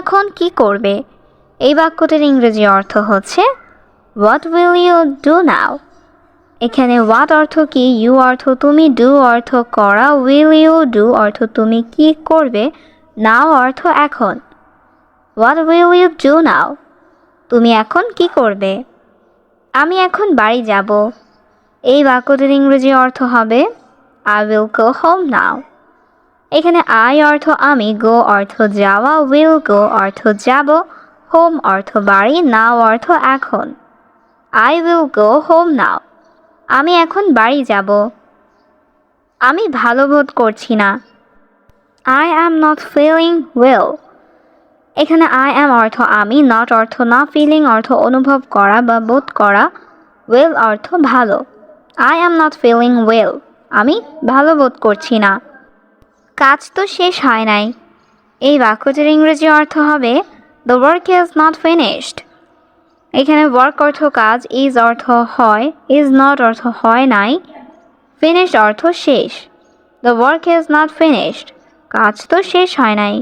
এখন কি করবে? এই বাক্যটির ইংরেজি অর্থ হচ্ছে what will you do now. এখানে হোয়াট অর্থ কি, ইউ অর্থ তুমি, ডু অর্থ করা, উইল ইউ ডু অর্থ তুমি কি করবে, নাও অর্থ এখন। What will you do now? তুমি এখন কি করবে? আমি এখন বাড়ি যাব। এই বাক্যটির ইংরেজি অর্থ হবে আই উইল গো হোম নাও। এখানে আই অর্থ আমি, গো অর্থ যাওয়া, উইল গো অর্থ যাব, হোম অর্থ বাড়ি, নাও অর্থ এখন। I will go home now. আমি এখন বাড়ি যাব। আমি ভালো বোধ করছি না। I am not feeling well. এখানে আই অ্যাম অর্থ আমি, নট অর্থ না, ফিলিং অর্থ অনুভব করা বা বোধ করা, ওয়েল অর্থ ভালো। I am not feeling well. আমি ভালো বোধ করছি না। কাজ তো শেষ হয় নাই। এই বাক্যটির ইংরেজি অর্থ হবে the work is not finished. এখানে ওয়ার্ক অর্থ কাজ, ইজ অর্থ হয়, ইজ নট অর্থ হয় নাই, ফিনিশড অর্থ শেষ। The work is not finished. কাজ তো শেষ হয় নাই।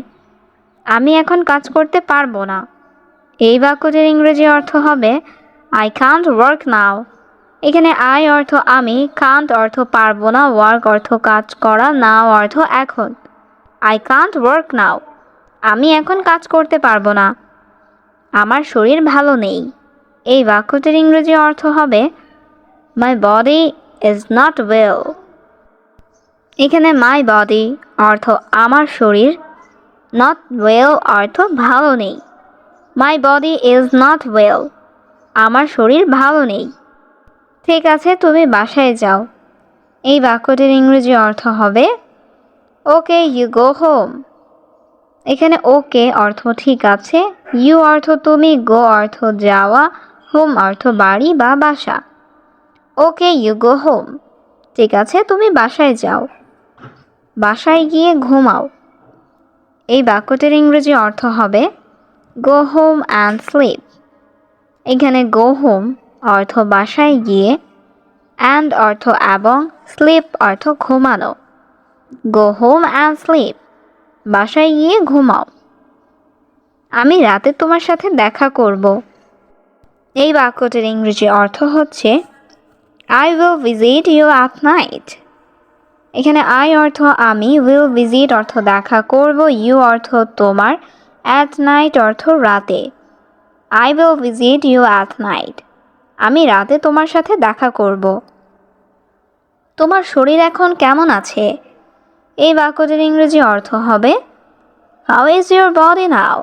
আমি এখন কাজ করতে পারবো না। এই বাক্যটির ইংরেজি অর্থ হবে আই কান্ট ওয়ার্ক নাও। এখানে আই অর্থ আমি, কান্ট অর্থ পারবো না, ওয়ার্ক অর্থ কাজ করা, নাও অর্থ এখন। আই কান্ট ওয়ার্ক নাও। আমি এখন কাজ করতে পারবো না। আমার শরীর ভালো নেই। এই বাক্যটির ইংরেজি অর্থ হবে my body is not well. এখানে মাই বডি অর্থ আমার শরীর, নট ওয়েল অর্থ ভালো নেই। My body is not well. আমার শরীর ভালো নেই। ঠিক আছে, তুমি বাসায় যাও। এই বাক্যটির ইংরেজি অর্থ হবে ওকে ইউ গো হোম। এখানে ওকে অর্থ ঠিক আছে, ইউ অর্থ তুমি, গো অর্থ যাওয়া, হোম অর্থ বাড়ি বা বাসা। Okay you go home. ঠিক আছে, তুমি বাসায় যাও। বাসায় গিয়ে ঘুমাও। এই বাক্যটির ইংরেজি অর্থ হবে গো হোম অ্যান্ড স্লিপ। এখানে গো হোম অর্থ বাসায় গিয়ে, অ্যান্ড অর্থ এবং, স্লিপ অর্থ ঘুমানো। Go home and sleep. বাসায় গিয়ে ঘুমাও। আমি রাতে তোমার সাথে দেখা করব। এই বাক্যটির ইংরেজি অর্থ হচ্ছে I will visit you at night. এখানে আই অর্থ আমি, উইল ভিজিট অর্থ দেখা করব, ইউ অর্থ তোমার, অ্যাট নাইট অর্থ রাতে। I will visit you at night. আমি রাতে তোমার সাথে দেখা করব। তোমার শরীর এখন কেমন আছে? এই বাক্যটির ইংরেজি অর্থ হবে হাউ ইজ ইউর বডি নাও।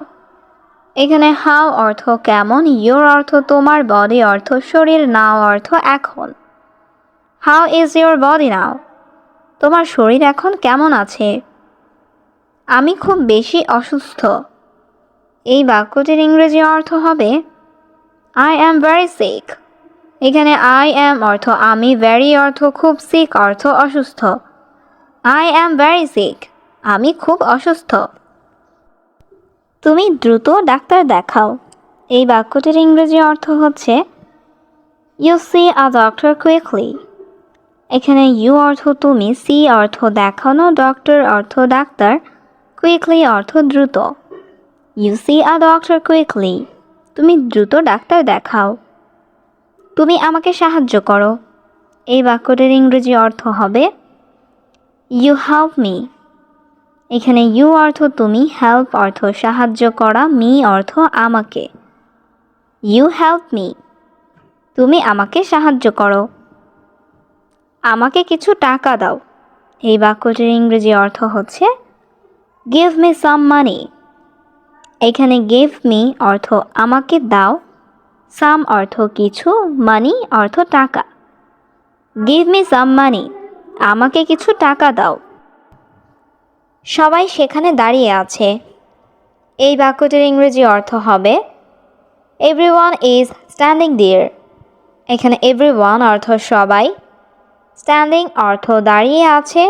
এখানে হাউ অর্থ কেমন, ইউর অর্থ তোমার, বডি অর্থ শরীর, নাও অর্থ এখন। হাউ ইজ ইউর বডি নাও? তোমার শরীর এখন কেমন আছে? আমি খুব বেশি অসুস্থ। এই বাক্যটির ইংরেজি অর্থ হবে আই অ্যাম ভেরি সিক। এখানে আই অ্যাম অর্থ আমি, ভেরি অর্থ খুব, সিক অর্থ অসুস্থ। I am very sick. আমি খুব অসুস্থ। তুমি দ্রুত ডাক্তার দেখাও। এই বাক্যটির ইংরেজি অর্থ হচ্ছে you see a doctor quickly. এখানে ইউ অর্থ তুমি, সি অর্থ দেখানো, ডক্টর অর্থ ডাক্তার, কুইকলি অর্থ দ্রুত। You see a doctor quickly. তুমি দ্রুত ডাক্তার দেখাও। তুমি আমাকে সাহায্য করো। এই বাক্যটির ইংরেজি অর্থ হবে ইউ হেল্প মি। এখানে ইউ অর্থ তুমি, হেল্প অর্থ সাহায্য করা, মি অর্থ আমাকে। You help me. তুমি আমাকে সাহায্য করো। আমাকে কিছু টাকা দাও। এই বাক্যটির ইংরেজি অর্থ হচ্ছে গিভ মি সাম মানি। এখানে গিভ মি অর্থ আমাকে দাও, সাম অর্থ কিছু, মানি অর্থ টাকা। গিভ মি সাম মানি। আমাকে কিছু টাকা দাও। সবাই সেখানে দাঁড়িয়ে আছে। এই বাক্যটির ইংরেজি অর্থ হবে এভরিওয়ান ইজ স্ট্যান্ডিং দেয়ার। এখানে এভরিওয়ান অর্থ সবাই, স্ট্যান্ডিং অর্থ দাঁড়িয়ে আছে,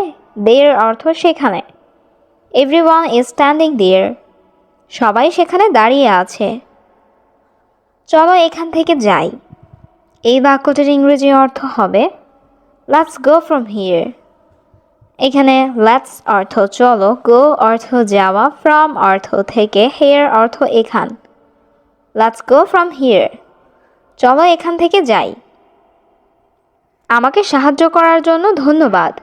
দেয়ার অর্থ সেখানে। এভরিওয়ান ইজ স্ট্যান্ডিং দেয়ার। সবাই সেখানে দাঁড়িয়ে আছে। চলো এখান থেকে যাই। এই বাক্যটির ইংরেজি অর্থ হবে লেটস গো ফ্রম হিয়ার। এখানে লেটস অর্থ চলো, গো অর্থ যাওয়া, ফ্রম অর্থ থেকে, হেয়ার অর্থ এখান। লেটস গো ফ্রম হিয়ার, চলো এখান থেকে যাই। আমাকে সাহায্য করার জন্য ধন্যবাদ।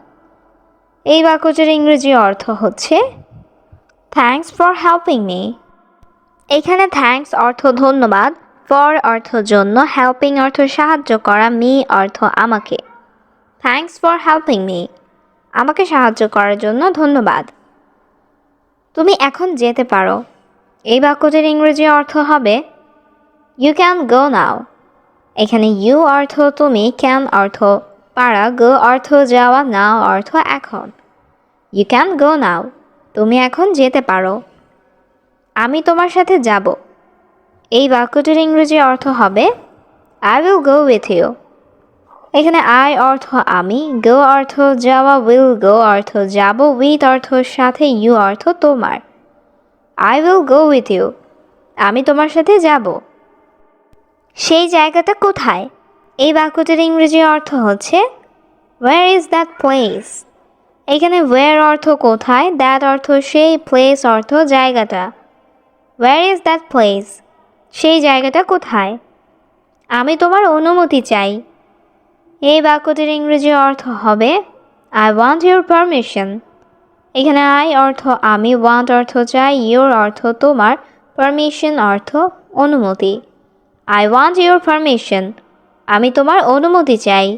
এই বাক্যটির ইংরেজি অর্থ হচ্ছে থ্যাঙ্কস ফর হেল্পিং মি। এখানে থ্যাঙ্কস অর্থ ধন্যবাদ, ফর অর্থ জন্য, হেল্পিং অর্থ সাহায্য করা, মি অর্থ আমাকে। থ্যাঙ্কস ফর হেল্পিং মি, আমাকে সাহায্য করার জন্য ধন্যবাদ। তুমি এখন যেতে পারো। এই বাক্যটির ইংরেজি অর্থ হবে ইউ ক্যান গো নাও। এখানে ইউ অর্থ তুমি, ক্যান অর্থ পারা, গো অর্থ যাওয়া, নাও অর্থ এখন। ইউ ক্যান গো নাও, তুমি এখন যেতে পারো। আমি তোমার সাথে যাব। এই বাক্যটির ইংরেজি অর্থ হবে I will go with you. এখানে আই অর্থ আমি, গো অর্থ যাওয়া, উইল গো অর্থ যাব, উইথ অর্থ সাথে, ইউ অর্থ তোমার। I will go with you, আমি তোমার সাথে যাব। সেই জায়গাটা কোথায়? এই বাক্যটির ইংরেজি অর্থ হচ্ছে ওয়্যার ইজ দ্যাট প্লেস। এখানে ওয়্যার অর্থ কোথায়, দ্যাট অর্থ সেই, প্লেস অর্থ জায়গাটা। ওয়্যার ইজ দ্যাট প্লেস, সেই জায়গাটা কোথায়? আমি তোমার অনুমতি চাই। এই বাক্যটির ইংরেজি অর্থ হবে আই ওয়ান্ট ইউর পারমিশন। এখানে আই অর্থ আমি, ওয়ান্ট অর্থ চাই, ইউর অর্থ তোমার, পারমিশন অর্থ অনুমতি। আই ওয়ান্ট ইউর পারমিশন, আমি তোমার অনুমতি চাই।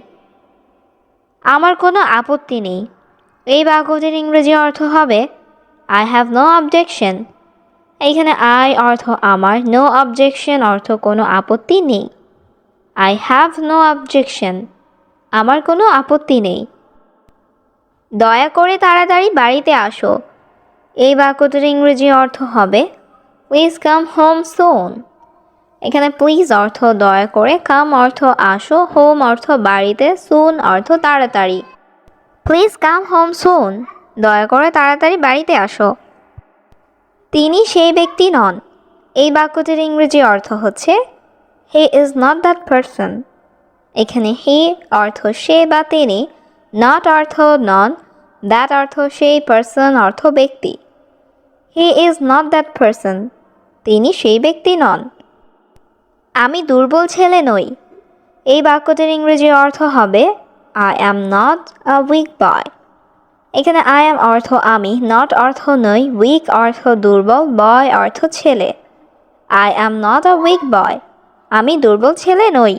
আমার কোনো আপত্তি নেই। এই বাক্যটির ইংরেজি অর্থ হবে আই হ্যাভ নো অবজেকশন। এইখানে আই অর্থ আমার, নো অবজেকশন অর্থ কোনো আপত্তি নেই। আই হ্যাভ নো অবজেকশন, আমার কোনো আপত্তি নেই। দয়া করে তাড়াতাড়ি বাড়িতে আসো। এই বাক্যটির ইংরেজি অর্থ হবে প্লিজ কাম হোম সুন। এখানে প্লিজ অর্থ দয়া করে, কাম অর্থ আসো, হোম অর্থ বাড়িতে, সুন অর্থ তাড়াতাড়ি। প্লিজ কাম হোম সুন, দয়া করে তাড়াতাড়ি বাড়িতে আসো। তিনি সেই ব্যক্তি নন। এই বাক্যটির ইংরেজি অর্থ হচ্ছে he is not that person. এখানে হি অর্থ সে বা তিনি, নট অর্থ নন, দ্যাট অর্থ সেই, পারসন অর্থ ব্যক্তি। He is not that person, তিনি সেই ব্যক্তি নন। আমি দুর্বল ছেলে নই। এই বাক্যটির ইংরেজি অর্থ হবে I am not a weak boy. এখানে আই অ্যাম অর্থ আমি, নট অর্থ নই, উইক অর্থ দুর্বল, বয় অর্থ ছেলে। I am not a weak boy, আমি দুর্বল ছেলে নই।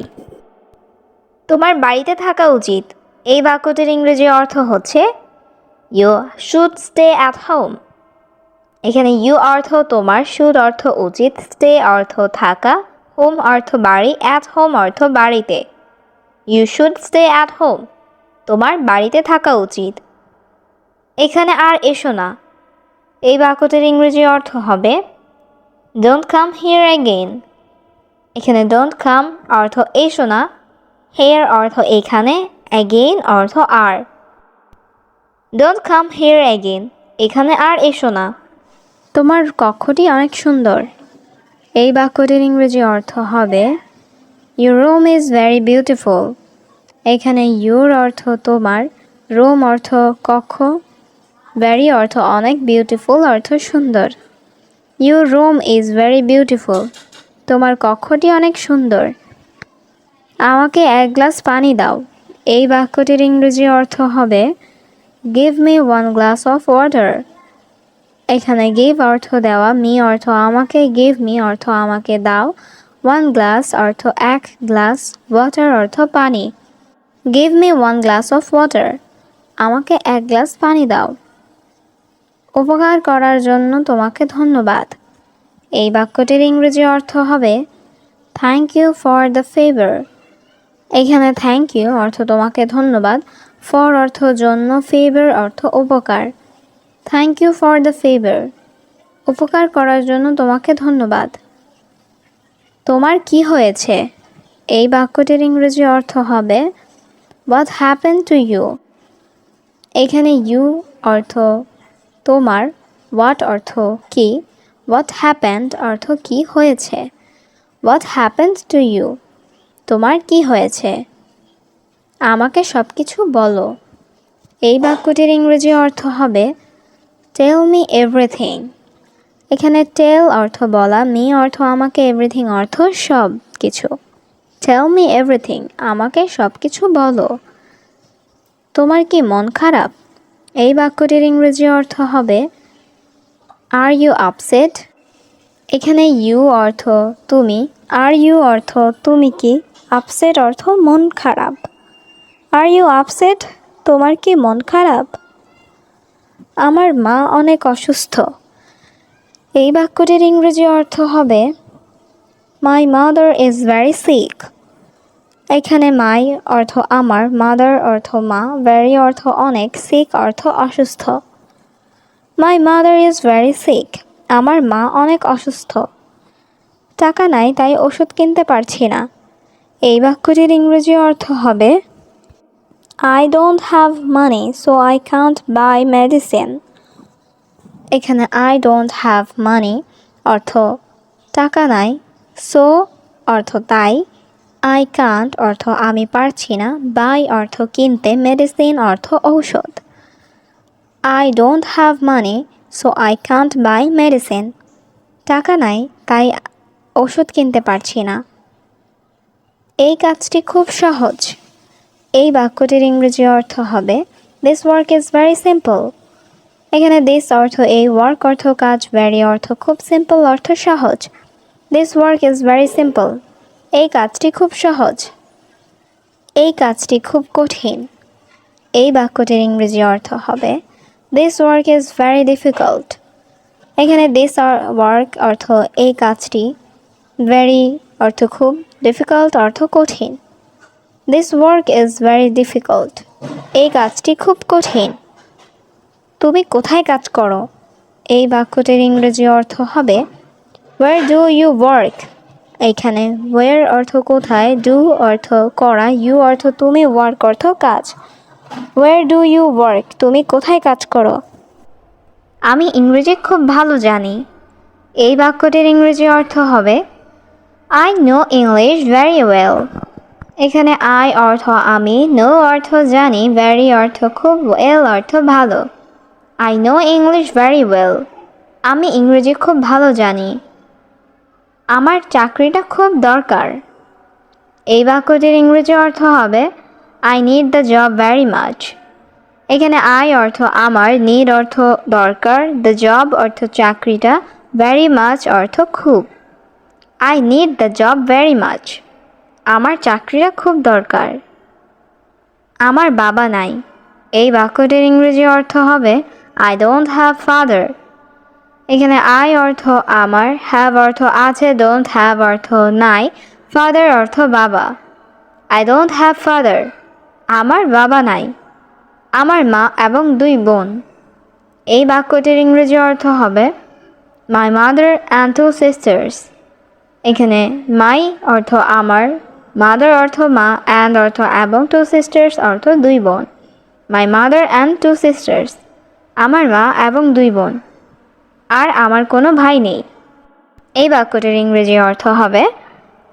তোমার বাড়িতে থাকা উচিত। এই বাক্যটির ইংরেজি অর্থ হচ্ছে you should stay at home. এখানে ইউ অর্থ তোমার, শুড অর্থ উচিত, স্টে অর্থ থাকা, হোম অর্থ বাড়ি, অ্যাট হোম অর্থ বাড়িতে। You should stay at home, তোমার বাড়িতে থাকা উচিত। এখানে আর এসো না। এই বাক্যটির ইংরেজি অর্থ হবে ডোন্ট কাম হিয়ার অ্যাগেইন। এখানে ডোন্ট কাম অর্থ এসো না, হেয়ার অর্থ এখানে, অ্যাগেইন অর্থ আর। ডোন্ট কাম হিয়ার অ্যাগেইন, এখানে আর এসো না। তোমার কক্ষটি অনেক সুন্দর। এই বাক্যটির ইংরেজি অর্থ হবে your room is very beautiful. এখানে ইউর অর্থ তোমার, রুম অর্থ কক্ষ, ভেরি অর্থ অনেক, বিউটিফুল অর্থ সুন্দর। Your room is very beautiful, তোমার কক্ষটি অনেক সুন্দর। আমাকে এক গ্লাস পানি দাও। এই বাক্যটির ইংরেজি অর্থ হবে give me one glass of water. এখানে গিভ অর্থ দেওয়া, মি অর্থ আমাকে, গিভ মি অর্থ আমাকে দাও, ওয়ান গ্লাস অর্থ এক গ্লাস, ওয়াটার অর্থ পানি। Give me one glass of water, আমাকে এক গ্লাস পানি দাও। উপকার করার জন্য তোমাকে ধন্যবাদ। এই বাক্যটির ইংরেজি অর্থ হবে thank you for the favour. এখানে থ্যাংক ইউ অর্থ তোমাকে ধন্যবাদ, ফর অর্থ জন্য, ফেভার অর্থ উপকার। Thank you for the favour, উপকার করার জন্য তোমাকে ধন্যবাদ। তোমার কি হয়েছে? এই বাক্যটির ইংরেজি অর্থ হবে হোয়াট হ্যাপেন টু ইউ। এখানে ইউ অর্থ তোমার, হোয়াট অর্থ কি, হোয়াট হ্যাপেন্ড অর্থ কি হয়েছে। হোয়াট হ্যাপেন্ড টু ইউ, তোমার কি হয়েছে? আমাকে সব কিছু বলো। এই বাক্যটির ইংরেজি অর্থ হবে টেল মি এভরিথিং। এখানে টেল অর্থ বলা, মি অর্থ আমাকে, এভরিথিং অর্থ সব কিছু। টেল মি এভরিথিং, আমাকে সব কিছু বলো। তোমার কি মন খারাপ? এই বাক্যটির ইংরেজি অর্থ হবে আর ইউ আপসেট। এখানে ইউ অর্থ তুমি, আর ইউ অর্থ তুমি কি, আপসেট অর্থ মন খারাপ। আর ইউ আপসেট, তোমার কি মন খারাপ? আমার মা অনেক অসুস্থ। এই বাক্যটির ইংরেজি অর্থ হবে my mother is very sick. এখানে মাই অর্থ আমার, মাদার অর্থ মা, ভেরি অর্থ অনেক, সিক অর্থ অসুস্থ। My mother is very sick, আমার মা অনেক অসুস্থ। টাকা নাই তাই ওষুধ কিনতে পারছি না। এই বাক্যটির ইংরেজি অর্থ হবে I don't have money so I can't by medicine. এখানে আই ডোন্ট হ্যাভ মানি অর্থ টাকা নাই, সো অর্থ তাই, আই কান্ট অর্থ আমি পারছি না, বাই অর্থ কিনতে, মেডিসিন অর্থ ঔষধ। I don't have money so I can't by medicine. টাকা নাই তাই ওষুধ কিনতে পারছি না। এই কাজটি খুব সহজ। এই বাক্যটির ইংরেজি অর্থ হবে this work is very simple. এখানে দিস অর্থ এই, ওয়ার্ক অর্থ কাজ, ভেরি অর্থ খুব, সিম্পল অর্থ সহজ। This work is very simple, এই কাজটি খুব সহজ। এই কাজটি খুব কঠিন। এই বাক্যটির ইংরেজি অর্থ হবে this work is very difficult. এখানে দিস ওয়ার্ক অর্থ এই কাজটি, ভেরি অর্থ খুব, ডিফিকাল্ট অর্থ কঠিন। This work is very difficult, এই কাজটি খুব কঠিন। তুমি কোথায় কাজ করো? এই বাক্যটির ইংরেজি অর্থ হবে ওয়ার ডু ইউ ওয়ার্ক। এখানে ওয়ার অর্থ কোথায়, ডু অর্থ করা, ইউ অর্থ তুমি, ওয়ার্ক অর্থ কাজ। ওয়ার ডু ইউ ওয়ার্ক, তুমি কোথায় কাজ করো? আমি ইংরেজি খুব ভালো জানি। এই বাক্যটির ইংরেজি অর্থ হবে I know English very well. এখানে আই অর্থ আমি, নো অর্থ জানি, ভেরি অর্থ খুব, ওয়েল অর্থ ভালো। I know English very well, আমি ইংরেজি খুব ভালো জানি। আমার চাকরিটা খুব দরকার। এই বাক্যটির ইংরেজি অর্থ হবে I need the job very much. এখানে আই অর্থ আমার, নিড অর্থ দরকার, দ্য জব অর্থ চাকরিটা, ভেরি মাচ অর্থ খুব। I need the job very much, আমার চাকরিটা খুব দরকার। আমার বাবা নাই। এই বাক্যটির ইংরেজি অর্থ হবে আই ডোন্ট হ্যাভ ফাদার। এখানে আই অর্থ আমার, হ্যাভ অর্থ আছে, ডোন্ট হ্যাভ অর্থ নাই, ফাদার অর্থ বাবা। আই ডোন্ট হ্যাভ ফাদার, আমার বাবা নাই। আমার মা এবং 2 বোন। এই বাক্যটির ইংরেজি অর্থ হবে মাই মাদার অ্যান্ড 2 সিস্টার্স। এখানে মাই অর্থ আমার, মাদার অর্থ মা, অ্যান্ড অর্থ এবং, 2 সিস্টার্স অর্থ 2 বোন। মাই মাদার অ্যান্ড 2 সিস্টার্স, আমার মা এবং 2 বোন। আর আমার কোনো ভাই নেই। এই বাক্যটির ইংরেজি অর্থ হবে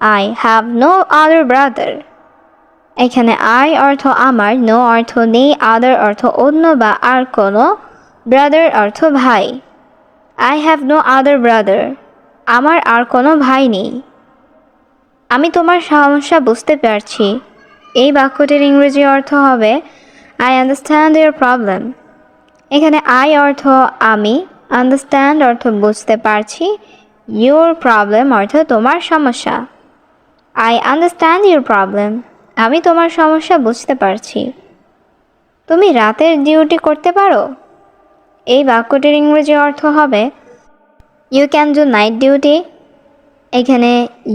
I have no other brother. এখানে আই অর্থ আমার, নো অর্থ নেই, আদার অর্থ অন্য বা আর কোনো, ব্রাদার অর্থ ভাই। I have no other brother, আমার আর কোনো ভাই নেই। আমি তোমার সমস্যা বুঝতে পারছি। এই বাক্যটির ইংরেজি অর্থ হবে আই আন্ডারস্ট্যান্ড ইউর প্রবলেম। এখানে আই অর্থ আমি, আন্ডারস্ট্যান্ড অর্থ বুঝতে পারছি, ইউর প্রবলেম অর্থ তোমার সমস্যা। আই আন্ডারস্ট্যান্ড ইউর প্রবলেম, আমি তোমার সমস্যা বুঝতে পারছি। তুমি রাতের ডিউটি করতে পারো? এই বাক্যটির ইংরেজি অর্থ হবে you can do night duty. এখানে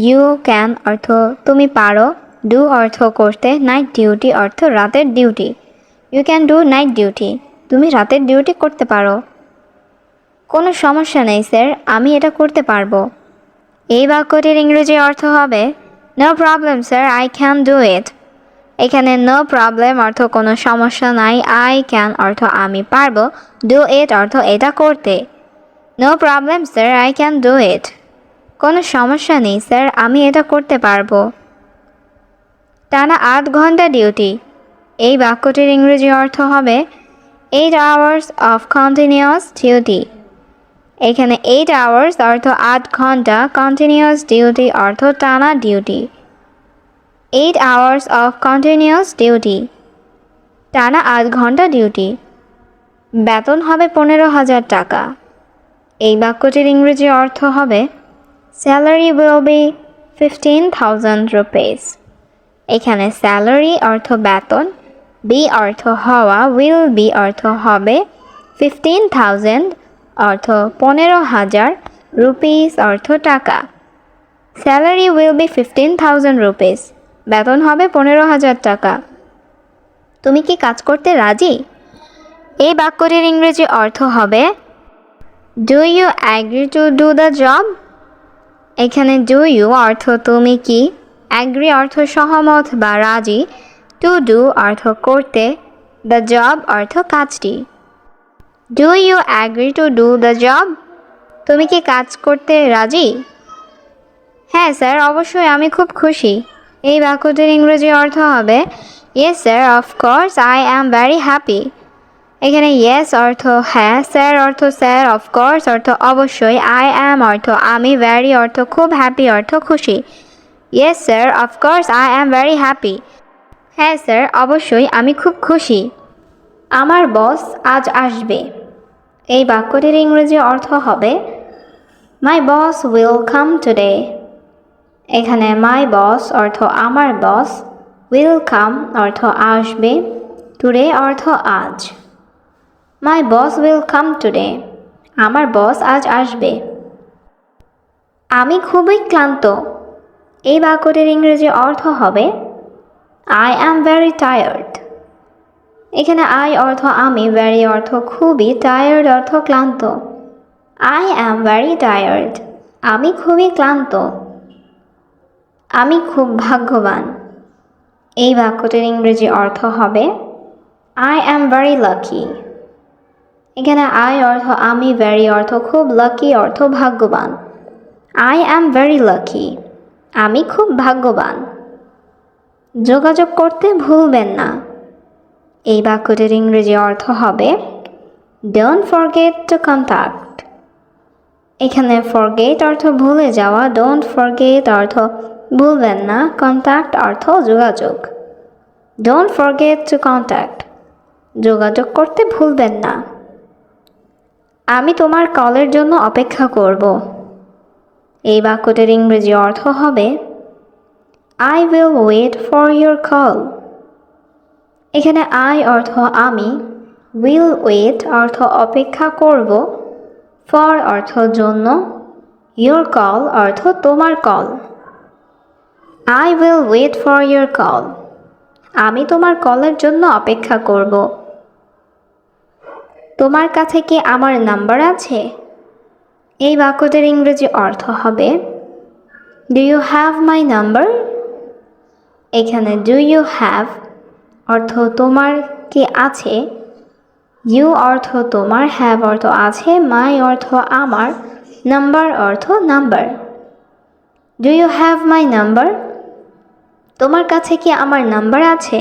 ইউ ক্যান অর্থ তুমি পারো, ডু অর্থ করতে, নাইট ডিউটি অর্থ রাতের duty. You can do night duty, তুমি রাতের ডিউটি করতে পারো। কোনো সমস্যা নেই স্যার, আমি এটা করতে পারবো। এই বাক্যটির ইংরেজি অর্থ হবে no problem sir, I can do it. এখানে নো প্রবলেম অর্থ কোনো সমস্যা নাই, আই ক্যান অর্থ আমি পারবো, ডু ইট অর্থ এটা করতে। No problem sir, I can do it, কোনো সমস্যা নেই স্যার, আমি এটা করতে পারবো। টানা 8 ঘন্টা ডিউটি। এই বাক্যটির ইংরেজি অর্থ হবে 8 hours of continuous duty. এখানে 8 hours অর্থ 8 ঘন্টা, continuous duty অর্থ টানা duty. 8 hours of continuous duty, টানা 8 ঘন্টা ডিউটি। বেতন হবে 15,000 টাকা। এই বাক্যটির ইংরেজি অর্থ হবে স্যালারি will be 15,000 rupees। এখানে স্যালারি অর্থ বেতন, বি অর্থ হওয়া, will be অর্থ হবে, 15,000 অর্থ 15,000, রুপিস অর্থ টাকা। স্যালারি will be 15,000 rupees, বেতন হবে 15,000 টাকা। তুমি কি কাজ করতে রাজি? এই বাক্যটির ইংরেজি অর্থ হবে do you agree to do the job. এখানে ডু ইউ অর্থ তুমি কি, অ্যাগ্রি অর্থ সহমত বা রাজি, টু ডু অর্থ করতে, দ্য জব অর্থ কাজটি। Do you agree to do the job? তুমি কি কাজ করতে রাজি? হ্যাঁ স্যার, অবশ্যই, আমি খুব খুশি। এই বাক্যটির ইংরেজি অর্থ হবে yes sir, of course I am very happy. এখানে ইয়েস অর্থ হ্যাঁ, স্যার অর্থ স্যার, অফকোর্স অর্থ অবশ্যই, আই অ্যাম অর্থ আমি, ভেরি অর্থ খুব, হ্যাপি অর্থ খুশি। Yes sir, of course I am very happy. হ্যাঁ স্যার, অবশ্যই, আমি খুব খুশি। আমার বস আজ আসবে। এই বাক্যটির ইংরেজি অর্থ হবে মাই বস উইল কাম টুডে। এখানে মাই বস অর্থ আমার বস, উইল কাম অর্থ আসবে, টুডে অর্থ আজ। মাই বস উইল কাম টুডে, আমার বস আজ আসবে। আমি খুবই ক্লান্ত। এই বাক্যটির ইংরেজি অর্থ হবে আই অ্যাম ভেরি টায়ার্ড। এখানে আই অর্থ আমি, ভেরি অর্থ খুবই, টায়ার্ড অর্থ ক্লান্ত। আই অ্যাম ভেরি টায়ার্ড, আমি খুবই ক্লান্ত। আমি খুব ভাগ্যবান। এই বাক্যটির ইংরেজি অর্থ হবে আই অ্যাম ভেরি লাকি। এখানে আই অর্থ আমি, ভেরি অর্থ খুব, লাকি অর্থ ভাগ্যবান। আই অ্যাম ভেরি লাকি, আমি খুব ভাগ্যবান। যোগাযোগ করতে ভুলবেন না। এই বাক্যটির ইংরেজি অর্থ হবে ডোন্ট ফরগেট টু কন্ট্যাক্ট। এখানে ফরগেট অর্থ ভুলে যাওয়া, ডোন্ট ফরগেট অর্থ ভুলবেন না, কন্ট্যাক্ট অর্থ যোগাযোগ। ডোন্ট ফরগেট টু কন্ট্যাক্ট, যোগাযোগ করতে ভুলবেন না। আমি তোমার কলের জন্য অপেক্ষা করব। এই বাক্যটির ইংরেজি অর্থ হবে I will wait for your call. এখানে আই অর্থ আমি, উইল ওয়েট অর্থ অপেক্ষা করব, ফর অর্থ জন্য, ইয়োর কল অর্থ তোমার call. I will wait for your call, আমি তোমার কলের জন্য অপেক্ষা করব। তোমার কাছে কি আমার নাম্বার আছে? এই বাক্যটির ইংরেজি অর্থ হবে do you have my number. এখানে ডু ইউ হ্যাভ অর্থ তোমার কি আছে, ইউ অর্থ তোমার, হ্যাভ অর্থ আছে, মাই অর্থ আমার, নাম্বার অর্থ number. Do you have my number? তোমার কাছে কি আমার নাম্বার আছে?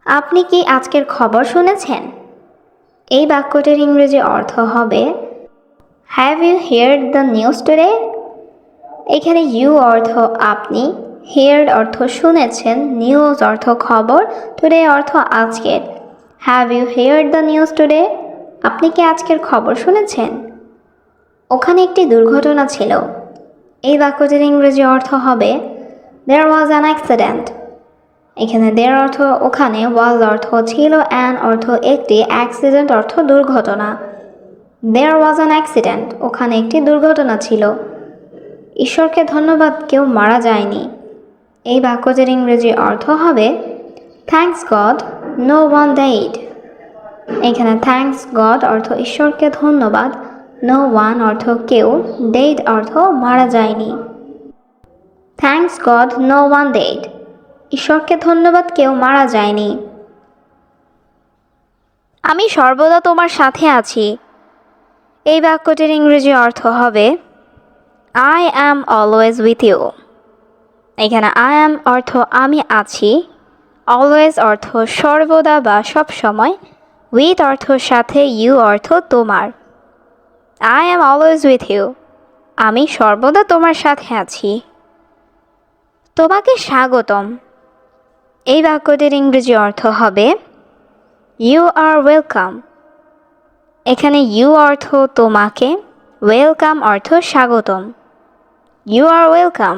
আপনি কি আজকের খবর শুনেছেন? এই বাক্যটির ইংরেজি অর্থ হবে have you heard the news today. এখানে ইউ অর্থ আপনি, হিয়ার্ড অর্থ শুনেছেন, নিউজ অর্থ খবর, টুডে অর্থ আজকের। Have you heard the news today? আপনি কি আজকের খবর শুনেছেন? ওখানে একটি দুর্ঘটনা ছিল। এই বাক্যটির ইংরেজি অর্থ হবে দেয়ার ওয়াজ অ্যান অ্যাক্সিডেন্ট। এখানে দেয়ার অর্থ ওখানে, ওয়াজ অর্থ ছিল, অ্যান অর্থ একটি, অ্যাক্সিডেন্ট অর্থ দুর্ঘটনা। দেয়ার ওয়াজ অ্যান অ্যাক্সিডেন্ট, ওখানে একটি দুর্ঘটনা ছিল। ঈশ্বরকে ধন্যবাদ, কেউ মারা যায়নি। এই বাক্যটির ইংরেজি অর্থ হবে thanks God, no one died. এখানে থ্যাঙ্কস গড অর্থ ঈশ্বরকে ধন্যবাদ, নো ওয়ান অর্থ কেউ, ডেড অর্থ মারা যায়নি। Thanks God, no one dead, ঈশ্বরকে ধন্যবাদ, কেউ মারা যায়নি। আমি সর্বদা তোমার সাথে আছি। এই বাক্যটির ইংরেজি অর্থ হবে I am always with you. এখানে আই অ্যাম অর্থ আমি আছি, অলওয়েজ অর্থ সর্বদা বা সব সময়, উইথ অর্থ সাথে, ইউ অর্থ তোমার। I am always with you, আমি সর্বদা তোমার সাথে আছি। তোমাকে স্বাগতম। এই বাক্যটির ইংরেজি অর্থ হবে ইউ আর ওয়েলকাম। এখানে ইউ অর্থ তোমাকে, ওয়েলকাম অর্থ স্বাগতম। ইউ আর ওয়েলকাম,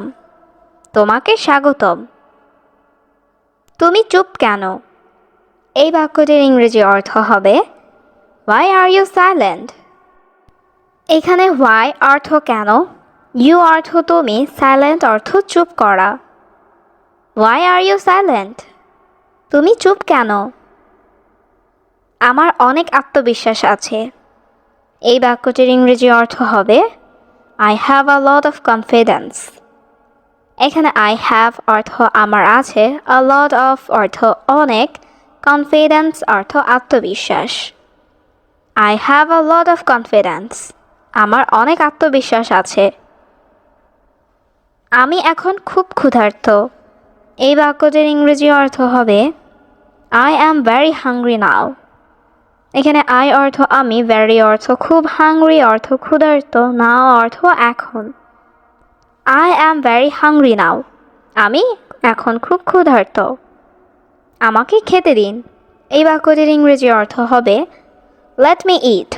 তোমাকে স্বাগতম। তুমি চুপ কেন? এই বাক্যটির ইংরেজি অর্থ হবে হোয়াই আর ইউ সাইলেন্ট। এখানে হোয়াই অর্থ কেন, ইউ অর্থ তুমি, সাইলেন্ট অর্থ চুপ করা। হোয়াই আর ইউ সাইলেন্ট, তুমি চুপ কেন? আমার অনেক আত্মবিশ্বাস আছে। এই বাক্যটির ইংরেজি অর্থ হবে I have a lot of confidence. এখানে আই হ্যাভ অর্থ আমার আছে, আ লট অফ অর্থ অনেক, কনফিডেন্স অর্থ আত্মবিশ্বাস। I have a lot of confidence, আমার অনেক আত্মবিশ্বাস আছে। আমি এখন খুব ক্ষুধার্ত। এই বাক্যটির ইংরেজি অর্থ হবে I am very hungry now. এখানে আই অর্থ আমি, ভেরি অর্থ খুব, হাংরি অর্থ ক্ষুধার্ত, নাও অর্থ এখন। I am very hungry now, আমি এখন খুব ক্ষুধার্ত। আমাকে খেতে দিন। এই বাক্যটির ইংরেজি অর্থ হবে লেট মি ইট।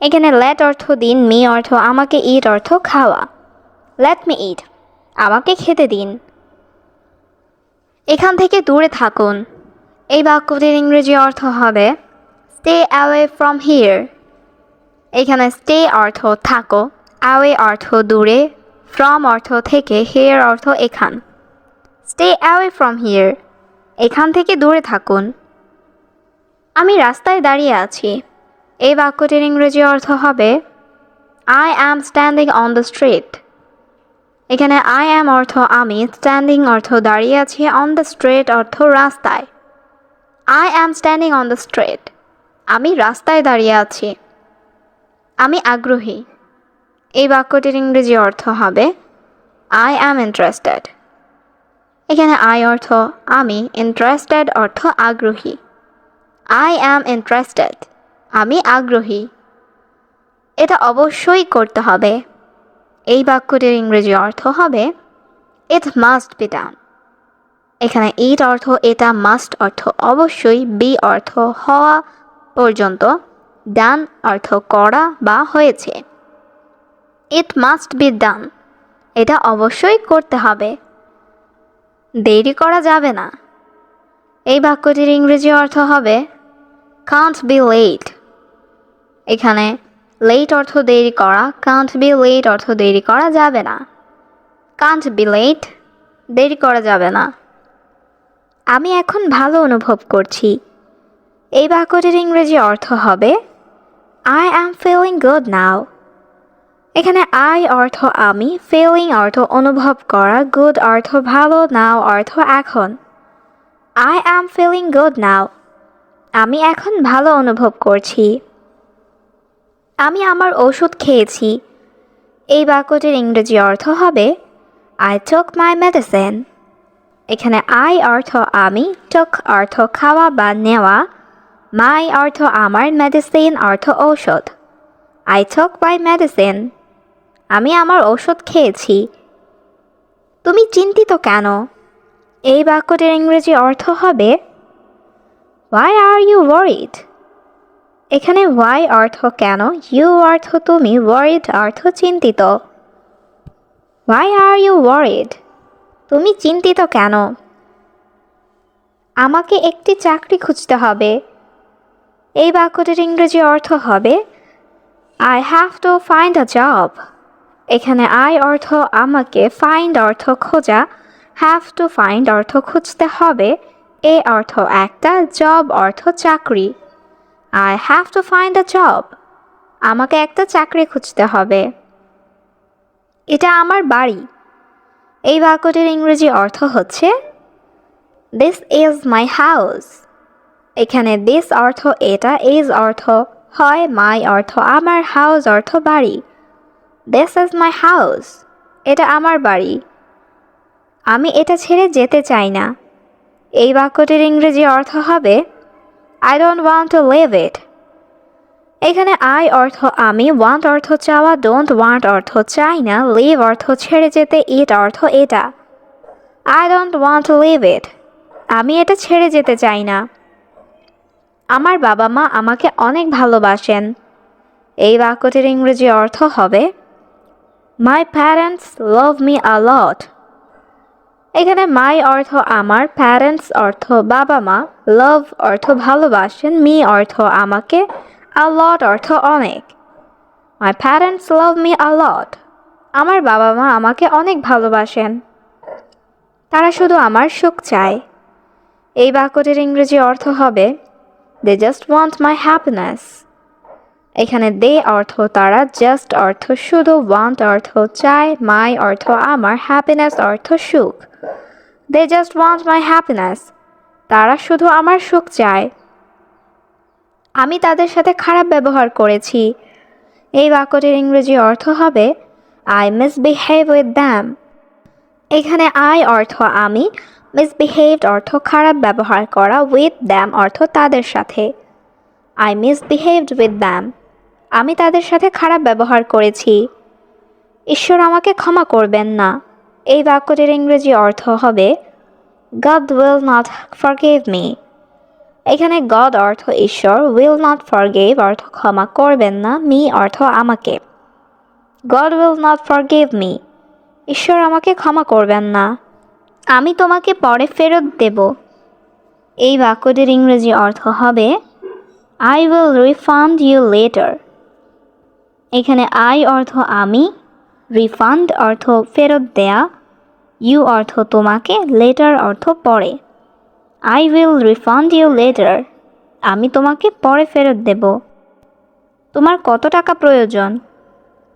এখানে লেট অর্থ দিন, মি অর্থ আমাকে, ইট অর্থ খাওয়া। লেট মি ইট, আমাকে খেতে দিন। এখান থেকে দূরে থাকুন। এই বাক্যটির ইংরেজি অর্থ হবে স্টে অ্যাওয়ে ফ্রম হিয়ার। এখানে স্টে অর্থ থাকো, অ্যাওয়ে অর্থ দূরে, ফ্রম অর্থ থেকে, হিয়ার অর্থ এখান। স্টে অ্যাওয়ে ফ্রম হিয়ার, এখান থেকে দূরে থাকুন। আমি রাস্তায় দাঁড়িয়ে আছি। এই বাক্যটির ইংরেজি অর্থ হবে I am standing on the street. এখানে আই অ্যাম অর্থ আমি, স্ট্যান্ডিং অর্থ দাঁড়িয়ে আছি, অন দ্য স্ট্রিট অর্থ রাস্তায়। I am standing on the street, আমি রাস্তায় দাঁড়িয়ে আছি। আমি আগ্রহী। এই বাক্যটির ইংরেজি অর্থ হবে আই অ্যাম ইন্টারেস্টেড। এখানে আই অর্থ আমি, ইন্টারেস্টেড অর্থ আগ্রহী। আই অ্যাম ইন্টারেস্টেড, আমি আগ্রহী। এটা অবশ্যই করতে হবে। এই বাক্যটির ইংরেজি অর্থ হবে ইট মাস্ট বি ডান। এখানে ইট অর্থ এটা, মাস্ট অর্থ অবশ্যই, বি অর্থ হওয়া পর্যন্ত, ডান অর্থ করা বা হয়েছে। ইট মাস্ট বি ডান, এটা অবশ্যই করতে হবে। দেরি করা যাবে না। এই বাক্যটির ইংরেজি অর্থ হবে কান্ট বি লেট। এখানে লেট অর্থ দেরি করা, কান্ট বি লেট অর্থ দেরি করা যাবে না। কান্ট বি লেট, দেরি করা যাবে না। আমি এখন ভালো অনুভব করছি। এই বাক্যটির ইংরেজি অর্থ হবে I am feeling good now. এখানে আই অর্থ আমি, ফিলিং অর্থ অনুভব করা, গুড অর্থ ভালো, নাও অর্থ এখন। I am feeling good now, আমি এখন ভালো অনুভব করছি। আমি আমার ওষুধ খেয়েছি। এই বাক্যটির ইংরেজি অর্থ হবে আই টুক মাই মেডিসিন। এখানে আই অর্থ আমি, টুক অর্থ খাওয়া বা নেওয়া, মাই অর্থ আমার, মেডিসিন অর্থ ঔষধ। আই টুক মাই মেডিসিন, আমি আমার ওষুধ খেয়েছি। তুমি চিন্তিত কেন? এই বাক্যটির ইংরেজি অর্থ হবে হোয়াই আর ইউ ওয়ারিড। এখানে হোয়াই অর্থ কেন, ইউ অর্থ তুমি, ওয়ারিড অর্থ চিন্তিত। হোয়াই আর ইউ ওয়ারিড, তুমি চিন্তিত কেন? আমাকে একটি চাকরি খুঁজতে হবে। এই বাক্যটির ইংরেজি অর্থ হবে I have to find a job. এখানে আই অর্থ আমাকে, ফাইন্ড অর্থ খোঁজা, হ্যাভ টু ফাইন্ড অর্থ খুঁজতে হবে, এ অর্থ একটা, জব অর্থ চাকরি। I have to find a job, আমাকে একটা চাকরি খুঁজতে হবে। এটা আমার বাড়ি। এই বাক্যটির ইংরেজি অর্থ হচ্ছে দিস ইজ মাই হাউস। এখানে দিস অর্থ এটা, ইজ অর্থ হয়, মাই অর্থ আমার, হাউস অর্থ বাড়ি। দিস ইজ মাই হাউস, এটা আমার বাড়ি। আমি এটা ছেড়ে যেতে চাই না। এই বাক্যটির ইংরেজি অর্থ হবে I don't want to live it. এখানে I অর্থ আমি, want অর্থ চাওয়া, don't want অর্থ চাই না, live অর্থ ছেড়ে যেতে, it অর্থ এটা। I don't want to live it. আমি এটা ছেড়ে যেতে চাই না। আমার বাবা মা আমাকে অনেক ভালোবাসেন। এই বাক্যটির ইংরেজি অর্থ হবে My parents love me a lot. এখানে my অর্থ আমার, parents অর্থ বাবা মা, love অর্থ ভালোবাসেন, me অর্থ আমাকে, a lot অর্থ অনেক। My parents love me a lot. আমার বাবা মা আমাকে অনেক ভালোবাসেন। তারা শুধু আমার সুখ চায়। এই বাক্যটির ইংরেজি অর্থ হবে They just want my happiness. এখানে they অর্থ তারা, just অর্থ শুধু, want অর্থ চায়, my অর্থ আমার, happiness অর্থ সুখ। They just want my happiness. তারা শুধু আমার সুখ চায়। আমি তাদের সাথে খারাপ ব্যবহার করেছি। এই বাক্যটির ইংরেজি অর্থ হবে I misbehave with them. এখানে I অর্থ আমি, misbehaved অর্থ খারাপ ব্যবহার করা, with them অর্থ তাদের সাথে। I misbehaved with them. আমি তাদের সাথে খারাপ ব্যবহার করেছি। ঈশ্বর আমাকে ক্ষমা করবেন না। এই বাক্যটির ইংরেজি অর্থ হবে God will not forgive me. এখানে God অর্থ ঈশ্বর, will not forgive অর্থ ক্ষমা করবেন না, me অর্থ আমাকে। God will not forgive me. ঈশ্বর আমাকে ক্ষমা করবেন না। আমি তোমাকে পরে ফেরত দেব। এই বাক্যটির ইংরেজি অর্থ হবে I will refund you later. এখানে I অর্থ আমি, refund অর্থ ফেরত দেয়া, you অর্থ তোমাকে, later অর্থ পরে। I will refund you later. আমি তোমাকে পরে ফেরত দেব। তোমার কত টাকা প্রয়োজন?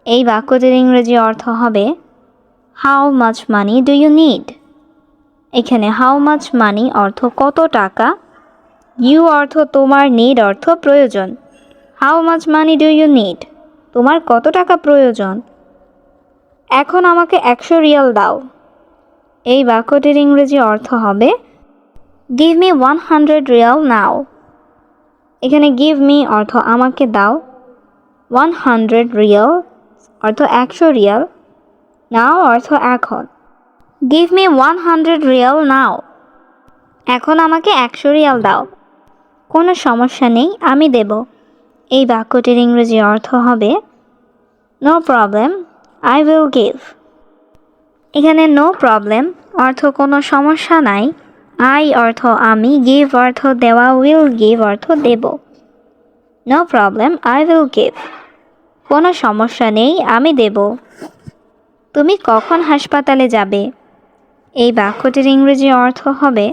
এই বাক্যটির ইংরেজি অর্থ হবে How much money do you need? এখানে how much money অর্থ কত টাকা, you অর্থ তোমার, need অর্থ প্রয়োজন। How much money do you need? তোমার কত টাকা প্রয়োজন? এখন আমাকে 100 রিয়াল দাও। এই বাক্যটির ইংরেজি অর্থ হবে Give me 100 রিয়াল now. এখানে give me অর্থ আমাকে দাও, 100 রিয়াল অর্থ 100 রিয়াল, now অর্থ এখন। Give me 100 Real now. এখন আমাকে 100 রিয়াল দাও। কোনো সমস্যা নেই, আমি দেব। এই বাক্যটির ইংরেজি অর্থ হবে No problem, I will give. এখানে no problem অর্থ কোনো সমস্যা নাই, I অর্থ আমি, give অর্থ দেওয়া, will give অর্থ দেব। No problem, I will give. কোনো সমস্যা নেই, আমি দেব। তুমি কখন হাসপাতালে যাবে? এই বাক্যটির ইংরেজি অর্থ হবে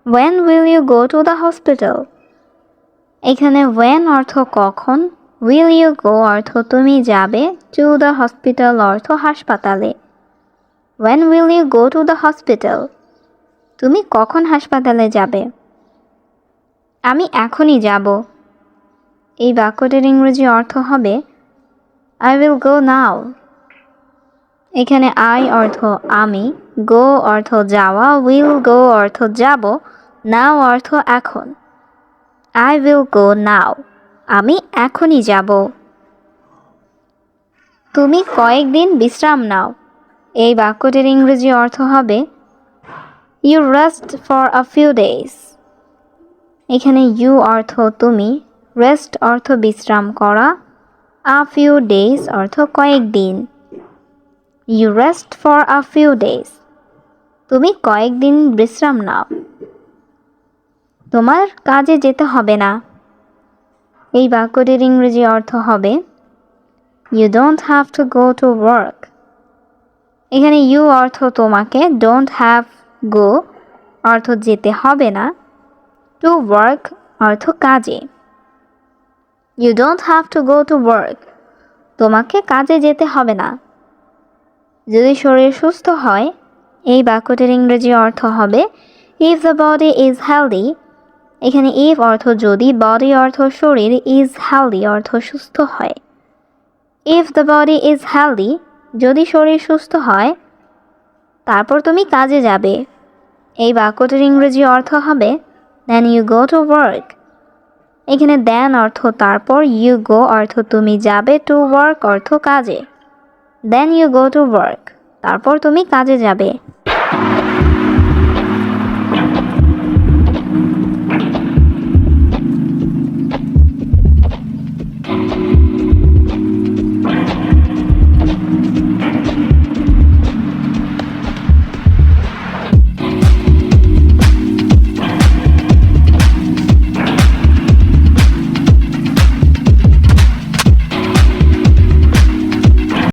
When will you go to the hospital? এখানে when অর্থ কখন, will you go অর্থ তুমি যাবে, to the hospital অর্থ হাসপাতালে। When will you go to the hospital? তুমি কখন হাসপাতালে যাবে? আমি এখনই যাব। এই বাক্যটির ইংরেজি অর্থ হবে I will go now. এখানে I অর্থ আমি, go অর্থ যাওয়া, will go অর্থ যাব, now অর্থ এখন। I will go now. আমি এখনই যাব। তুমি কয়েকদিন বিশ্রাম নাও। এই বাক্যটির ইংরেজি অর্থ হবে You rest for a few days. এখানে you অর্থ তুমি, rest অর্থ বিশ্রাম করা, a few days অর্থ কয়েকদিন। You rest for a few days. তুমি কয়েকদিন বিশ্রাম নাও। তোমার কাজে যেতে হবে না। এই বাক্যটির ইংরেজি অর্থ হবে You don't have to go to work. এখানে you অর্থ তোমাকে, don't have go অর্থ যেতে হবে না, to work অর্থ কাজে। You don't have to go to work. তোমাকে কাজে যেতে হবে না। যদি শরীর সুস্থ হয়, এই বাক্যটির ইংরেজি অর্থ হবে If the body is healthy. এখানে if অর্থ যদি, body অর্থ শরীর, is healthy অর্থ সুস্থ হয়। If the body is healthy, যদি শরীর সুস্থ হয়, তারপর তুমি কাজে যাবে। এই বাক্যটির ইংরেজি অর্থ হবে then you go to work. এখানে দেন অর্থ তারপর, ইউ গো অর্থ তুমি যাবে, টু ওয়ার্ক অর্থ কাজে। Then you go to work, তারপর তুমি কাজে যাবে।